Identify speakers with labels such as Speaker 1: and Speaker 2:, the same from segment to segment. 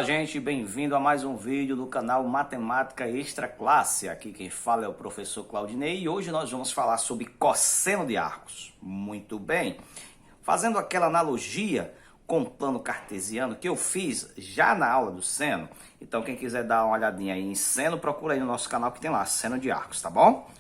Speaker 1: Olá, gente, bem-vindo a mais um vídeo do canal Matemática Extra Classe. Aqui quem fala é o professor Claudinei e hoje nós vamos falar sobre cosseno de arcos. Muito bem, fazendo aquela analogia com o plano cartesiano que eu fiz já na aula do seno. Então quem quiser dar uma olhadinha aí em seno, procura aí no nosso canal que tem lá, seno de arcos, tá bom?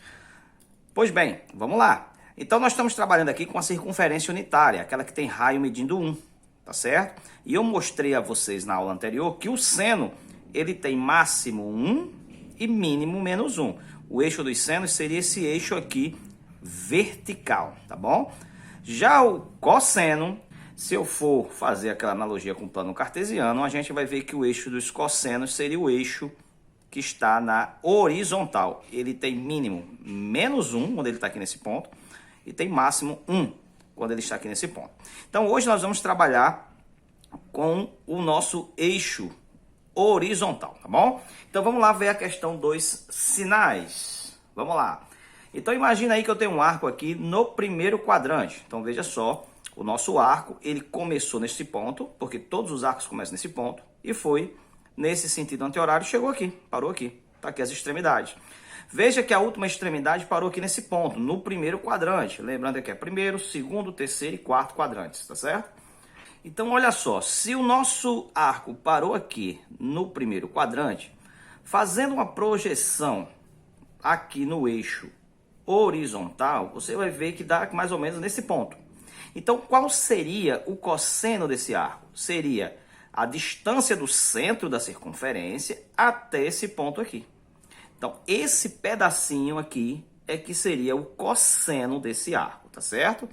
Speaker 1: Pois bem, vamos lá. Então nós estamos trabalhando aqui com a circunferência unitária, aquela que tem raio medindo 1. Tá certo? E eu mostrei a vocês na aula anterior que o seno, ele tem máximo 1 e mínimo menos 1. O eixo dos senos seria esse eixo aqui vertical, tá bom? Já o cosseno, se eu for fazer aquela analogia com o plano cartesiano, a gente vai ver que o eixo dos cossenos seria o eixo que está na horizontal. Ele tem mínimo menos 1, quando ele está aqui nesse ponto, e tem máximo 1. Quando ele está aqui nesse ponto. Então, hoje nós vamos trabalhar com o nosso eixo horizontal, tá bom? Então, vamos lá ver a questão dos sinais. Vamos lá. Então, imagina aí que eu tenho um arco aqui no primeiro quadrante. Então, veja só, o nosso arco, ele começou nesse ponto, porque todos os arcos começam nesse ponto, e foi nesse sentido anti-horário, chegou aqui, parou aqui. Tá aqui as extremidades. Veja que a última extremidade parou aqui nesse ponto, no primeiro quadrante. Lembrando que é primeiro, segundo, terceiro e quarto quadrantes, tá certo? Então, olha só, se o nosso arco parou aqui no primeiro quadrante, fazendo uma projeção aqui no eixo horizontal, você vai ver que dá mais ou menos nesse ponto. Então, qual seria o cosseno desse arco? Seria a distância do centro da circunferência até esse ponto aqui. Então, esse pedacinho aqui é que seria o cosseno desse arco, tá certo?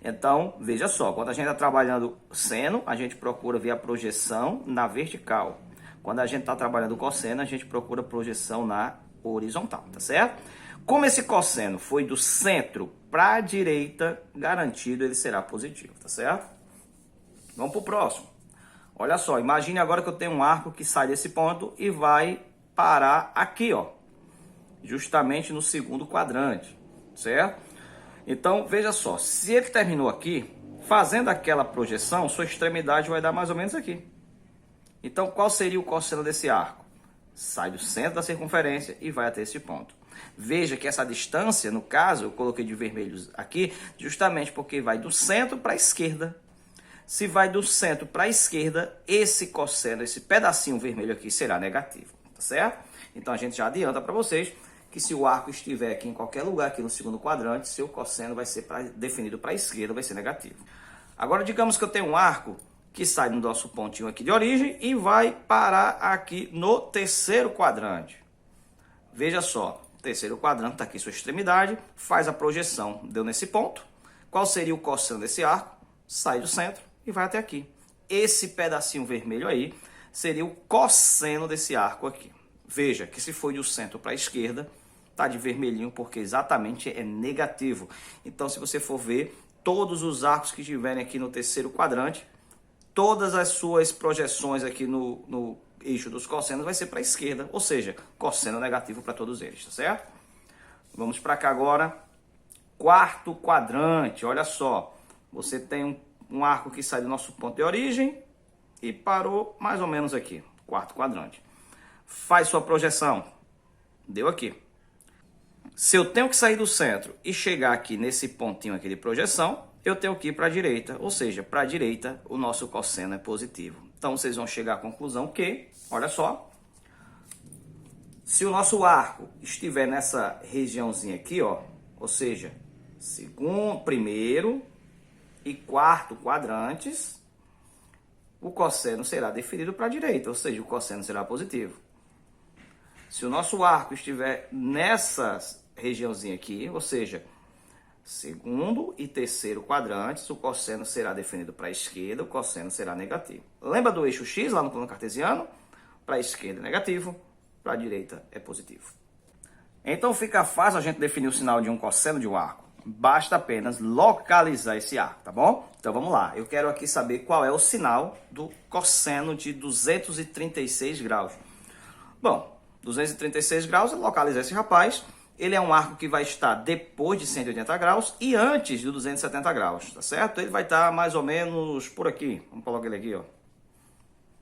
Speaker 1: Então, veja só, quando a gente está trabalhando seno, a gente procura ver a projeção na vertical. Quando a gente está trabalhando cosseno, a gente procura projeção na horizontal, tá certo? Como esse cosseno foi do centro para a direita, garantido ele será positivo, tá certo? Vamos para o próximo. Olha só, imagine agora que eu tenho um arco que sai desse ponto e vai parar aqui, ó. Justamente no segundo quadrante, certo? Então, veja só, se ele terminou aqui, fazendo aquela projeção, sua extremidade vai dar mais ou menos aqui. Então, qual seria o cosseno desse arco? Sai do centro da circunferência e vai até esse ponto. Veja que essa distância, no caso, eu coloquei de vermelho aqui, justamente porque vai do centro para a esquerda. Se vai do centro para a esquerda, esse cosseno, esse pedacinho vermelho aqui será negativo, tá certo? Então, a gente já adianta para vocês que se o arco estiver aqui em qualquer lugar aqui no segundo quadrante, seu cosseno vai ser definido para a esquerda, vai ser negativo. Agora, digamos que eu tenho um arco que sai do nosso pontinho aqui de origem e vai parar aqui no terceiro quadrante. Veja só, terceiro quadrante, está aqui sua extremidade, faz a projeção, deu nesse ponto. Qual seria o cosseno desse arco? Sai do centro e vai até aqui. Esse pedacinho vermelho aí seria o cosseno desse arco aqui. Veja que se foi do centro para a esquerda, tá de vermelhinho porque exatamente é negativo. Então, se você for ver, todos os arcos que estiverem aqui no terceiro quadrante, todas as suas projeções aqui no eixo dos cossenos vai ser para a esquerda, ou seja, cosseno negativo para todos eles, tá certo? Vamos para cá agora, quarto quadrante, olha só, você tem um arco que sai do nosso ponto de origem e parou mais ou menos aqui, quarto quadrante. Faz sua projeção, deu aqui. Se eu tenho que sair do centro e chegar aqui nesse pontinho aqui de projeção, eu tenho que ir para a direita, ou seja, para a direita o nosso cosseno é positivo. Então vocês vão chegar à conclusão que, olha só, se o nosso arco estiver nessa regiãozinha aqui, ó, ou seja, primeiro e quarto quadrantes, o cosseno será definido para a direita, ou seja, o cosseno será positivo. Se o nosso arco estiver nessa regiãozinha aqui, ou seja, segundo e terceiro quadrantes, o cosseno será definido para a esquerda, o cosseno será negativo. Lembra do eixo X lá no plano cartesiano? Para a esquerda é negativo, para a direita é positivo. Então fica fácil a gente definir o sinal de um cosseno de um arco. Basta apenas localizar esse arco, tá bom? Então vamos lá, eu quero aqui saber qual é o sinal do cosseno de 236 graus. Bom, 236 graus, localizar esse rapaz. Ele é um arco que vai estar depois de 180 graus e antes de 270 graus, tá certo? Ele vai estar mais ou menos por aqui. Vamos colocar ele aqui, ó.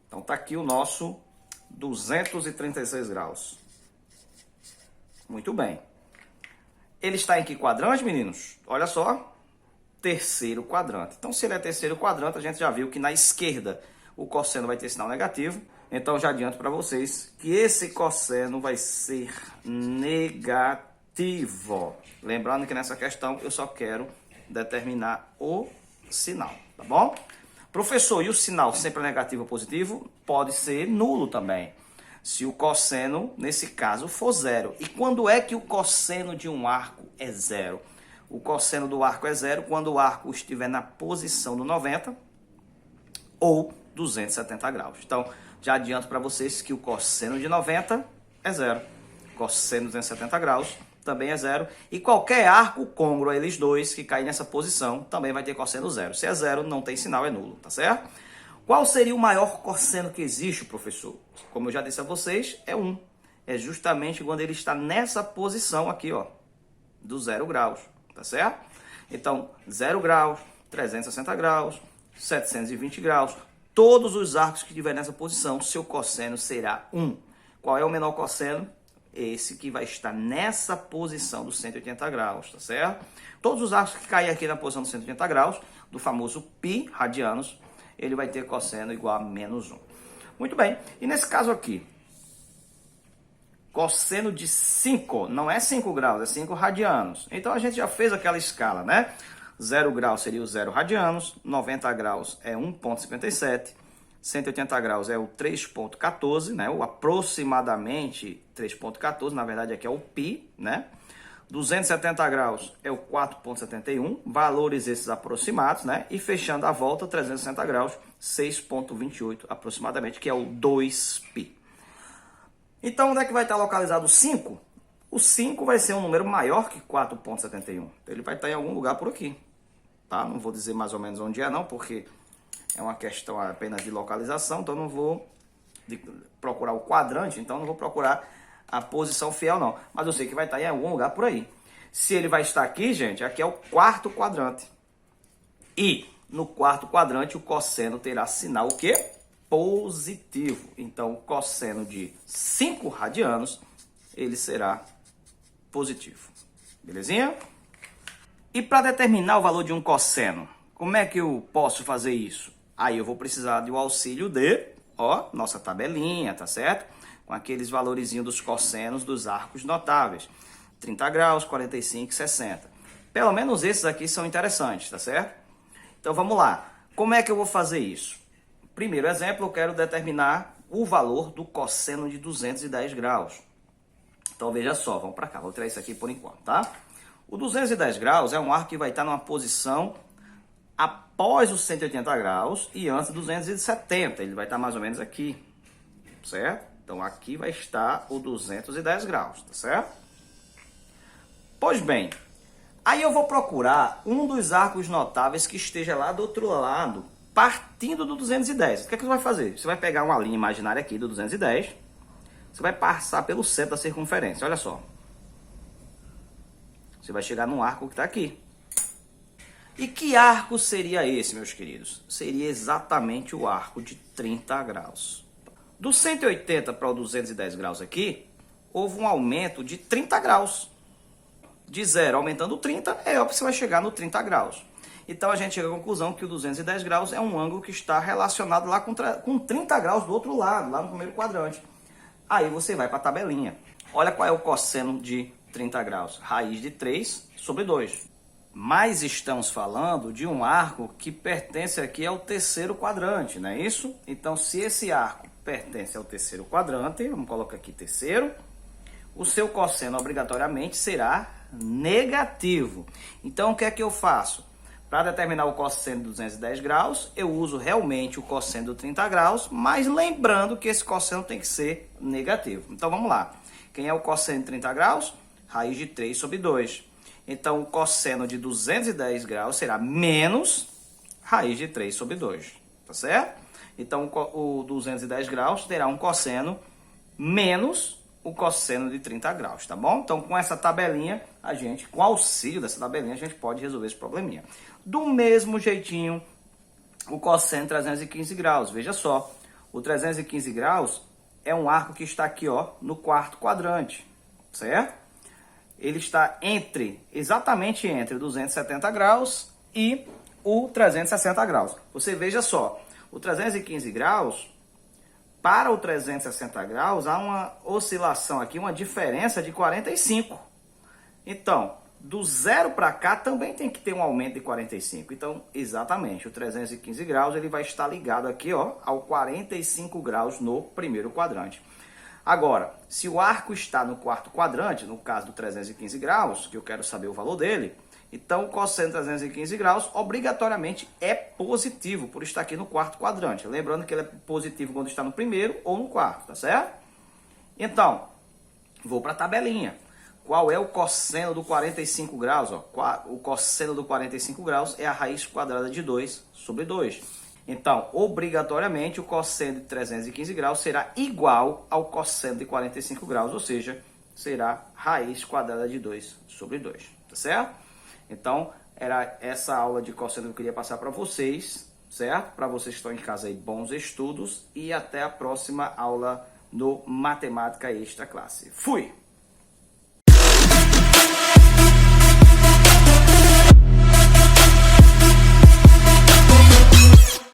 Speaker 1: Então tá aqui o nosso 236 graus. Muito bem. Ele está em que quadrante, meninos? Olha só, terceiro quadrante. Então, se ele é terceiro quadrante, a gente já viu que na esquerda o cosseno vai ter sinal negativo. Então, já adianto para vocês que esse cosseno vai ser negativo. Lembrando que nessa questão eu só quero determinar o sinal, tá bom? Professor, e o sinal sempre é negativo ou positivo? Pode ser nulo também. Se o cosseno, nesse caso, for zero. E quando é que o cosseno de um arco é zero? O cosseno do arco é zero quando o arco estiver na posição do 90 ou 270 graus. Então, já adianto para vocês que o cosseno de 90 é zero. Cosseno de 270 graus também é zero. E qualquer arco côngruo a eles dois que cair nessa posição também vai ter cosseno zero. Se é zero, não tem sinal, é nulo, tá certo? Qual seria o maior cosseno que existe, professor? Como eu já disse a vocês, é 1. É justamente quando ele está nessa posição aqui, ó, do 0 graus, tá certo? Então, 0 graus, 360 graus, 720 graus, todos os arcos que estiverem nessa posição, seu cosseno será 1. Qual é o menor cosseno? Esse que vai estar nessa posição dos 180 graus, tá certo? Todos os arcos que caírem aqui na posição dos 180 graus, do famoso π radianos, ele vai ter cosseno igual a menos 1. Muito bem, e nesse caso aqui, cosseno de 5, não é 5 graus, é 5 radianos. Então a gente já fez aquela escala, né? 0 graus seria o 0 radianos, 90 graus é 1,57, 180 graus é o 3,14, né? O aproximadamente 3,14, na verdade aqui é o π, né? 270 graus é o 4,71, valores esses aproximados, né? E fechando a volta, 360 graus, 6,28 aproximadamente, que é o 2π. Então, onde é que vai estar localizado o 5? O 5 vai ser um número maior que 4,71. Ele vai estar em algum lugar por aqui, tá? Não vou dizer mais ou menos onde é não, porque é uma questão apenas de localização, então não vou procurar o quadrante, então não vou procurar a posição fiel não, mas eu sei que vai estar em algum lugar por aí. Se ele vai estar aqui, gente, aqui é o quarto quadrante. E no quarto quadrante o cosseno terá sinal o quê? Positivo. Então o cosseno de 5 radianos, ele será positivo. Belezinha? E para determinar o valor de um cosseno, como é que eu posso fazer isso? Aí eu vou precisar do auxílio de, ó, nossa tabelinha, tá certo? Com aqueles valorizinhos dos cossenos dos arcos notáveis. 30 graus, 45, 60. Pelo menos esses aqui são interessantes, tá certo? Então vamos lá. Como é que eu vou fazer isso? Primeiro exemplo, eu quero determinar o valor do cosseno de 210 graus. Então veja só, vamos para cá, vou tirar isso aqui por enquanto, tá? O 210 graus é um arco que vai estar numa posição após os 180 graus e antes dos 270. Ele vai estar mais ou menos aqui, certo? Então, aqui vai estar o 210 graus, tá certo? Pois bem, aí eu vou procurar um dos arcos notáveis que esteja lá do outro lado, partindo do 210. O que é que você vai fazer? Você vai pegar uma linha imaginária aqui do 210, você vai passar pelo centro da circunferência, olha só. Você vai chegar num arco que está aqui. E que arco seria esse, meus queridos? Seria exatamente o arco de 30 graus. Do 180 para o 210 graus aqui, houve um aumento de 30 graus. De 0 aumentando 30, é óbvio que você vai chegar no 30 graus. Então a gente chega à conclusão que o 210 graus é um ângulo que está relacionado lá com 30 graus do outro lado, lá no primeiro quadrante. Aí você vai para a tabelinha. Olha qual é o cosseno de 30 graus. Raiz de 3 sobre 2. Mas estamos falando de um arco que pertence aqui ao terceiro quadrante, não é isso? Então, se esse arco pertence ao terceiro quadrante, vamos colocar aqui terceiro, o seu cosseno obrigatoriamente será negativo. Então, o que é que eu faço? Para determinar o cosseno de 210 graus, eu uso realmente o cosseno de 30 graus, mas lembrando que esse cosseno tem que ser negativo. Então, vamos lá. Quem é o cosseno de 30 graus? Raiz de 3 sobre 2. Então, o cosseno de 210 graus será menos raiz de 3 sobre 2, tá certo? Então, o 210 graus terá um cosseno menos o cosseno de 30 graus, tá bom? Então, com essa tabelinha, com o auxílio dessa tabelinha, a gente pode resolver esse probleminha. Do mesmo jeitinho, o cosseno de 315 graus, veja só. O 315 graus é um arco que está aqui, ó, no quarto quadrante, certo? Ele está exatamente entre o 270 graus e o 360 graus. Você veja só, o 315 graus, para o 360 graus, há uma oscilação aqui, uma diferença de 45. Então, do zero para cá também tem que ter um aumento de 45. Então, exatamente, o 315 graus ele vai estar ligado aqui, ó, ao 45 graus no primeiro quadrante. Agora, se o arco está no quarto quadrante, no caso do 315 graus, que eu quero saber o valor dele, então o cosseno de 315 graus obrigatoriamente é positivo por estar aqui no quarto quadrante. Lembrando que ele é positivo quando está no primeiro ou no quarto, tá certo? Então, vou para a tabelinha. Qual é o cosseno do 45 graus? Ó? O cosseno do 45 graus é a raiz quadrada de 2 sobre 2. Então, obrigatoriamente, o cosseno de 315 graus será igual ao cosseno de 45 graus, ou seja, será raiz quadrada de 2 sobre 2, tá certo? Então, era essa aula de cosseno que eu queria passar para vocês, certo? Para vocês que estão em casa aí, bons estudos e até a próxima aula no Matemática Extra Classe. Fui!